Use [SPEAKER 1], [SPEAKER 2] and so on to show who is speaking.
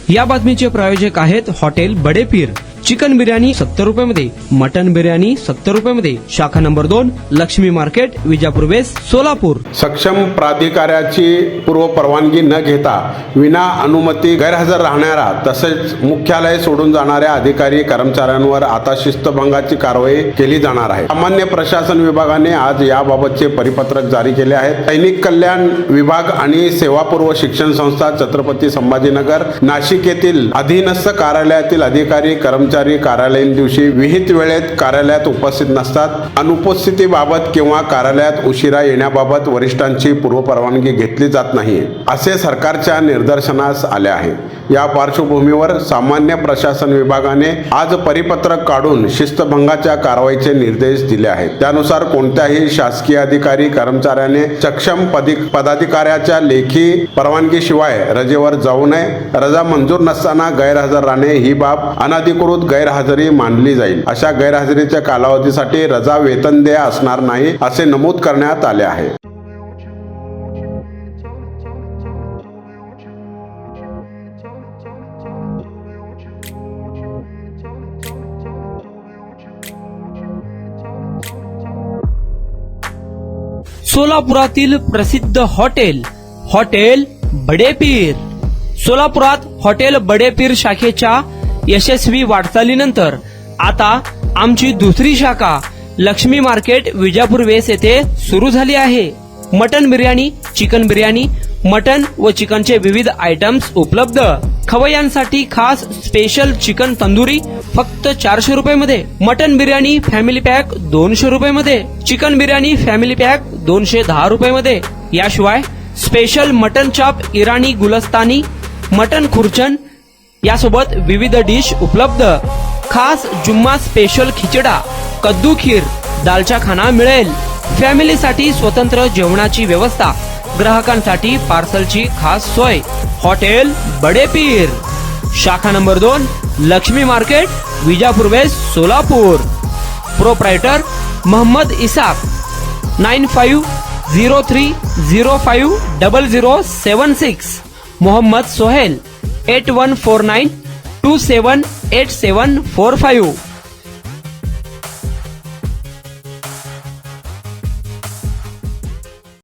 [SPEAKER 1] या बातमीचे प्रायोजक आहेत हॉटेल बडे पीर। चिकन बिर्याणी 70 रुपयामध्ये, मटन बिर्याणी 70 रुपयामध्ये। शाखा number 2, Laxmi market, Vijapur west, Solapur.
[SPEAKER 2] सक्षम प्राधिकाऱ्याची पूर्व परवानगी न घेता विना अनुमती गैरहजर राहणाऱ्या तसेच मुख्यालय सोडून जाणाऱ्या अधिकारी कर्मचाऱ्यांवर आता शिस्तभंगाची कारवाई केली जाणार आहे। सामान्य प्रशासन विभागाने आज याबाबतचे परिपत्रक जारी केले आहे। सैनिक कल्याण विभाग आणि सेवापूर्व शिक्षण संस्था छत्रपती संभाजीनगर नाशिक येथील अधीनस्थ कार्यालयातील अधिकारी कर्मचारी कार्यालयीन दिवशी विहित वेळेत कार्यालयात उपस्थित नसतात। अनुपस्थितीबाबत किंवा कार्यालयात उशिरा येण्याबाबत वरिष्ठांची पूर्व परवानगी घेतली जात नाही असे सरकारच्या निदर्शनास आले आहे। या पार्श्वभूमीवर सामान्य प्रशासन विभागाने आज परिपत्रक काढून शिस्तभंगाच्या कारवाईचे निर्देश दिले आहेत। त्यानुसार कोणत्याही शासकीय अधिकारी कर्मचाऱ्याने सक्षम पदाधिकाऱ्याच्या लेखी परवानगीशिवाय रजेवर जाऊ नये। रजा मंजूर नसताना गैरहजर राहणे ही बाब अनधिकृत गैरहजेरी मानली जाईल। अशा गैरहजेरीच्या कालावधीसाठी रजा वेतन देय असणार नाही असे नमूद करण्यात आले आहे।
[SPEAKER 1] सोलापुरातील प्रसिद्ध हॉटेल बडे पीर। सोलापुरात हॉटेल बडे पीर शाखेच्या यशस्वी वाटचालीनंतर आता आमची दुसरी शाखा लक्ष्मी मार्केट, विजापूर वेस्ट येथे सुरू झाली आहे। Mutton biryani, chicken biryani, mutton व चिकनचे विविध आयटम्स उपलब्ध। खवय्यांसाठी खास स्पेशल चिकन तंदुरी फक्त 400 रुपयामध्ये, मटन बिर्याणी फॅमिली पॅक 200 रुपयामध्ये, चिकन बिर्याणी फॅमिली पॅक 210 रुपयामध्ये। याशिवाय स्पेशल मटन चाप, इराणी गुलस्तानी, मटन खुर्चन यासोबत विविध डिश उपलब्ध। खास जुम्मा स्पेशल खिचडा, कद्दू खीर, दालचा खाना मिळेल। फॅमिलीसाठी स्वतंत्र जेवणाची व्यवस्था, ग्राहकांसाठी पार्सलची खास सोय। हॉटेल बडे पीर, शाखा number 2, Laxmi market, Vijapur west, Solapur. Proprietor Mohammad Ishaq, 9503050076। Mohammad Sohail, 8149278745।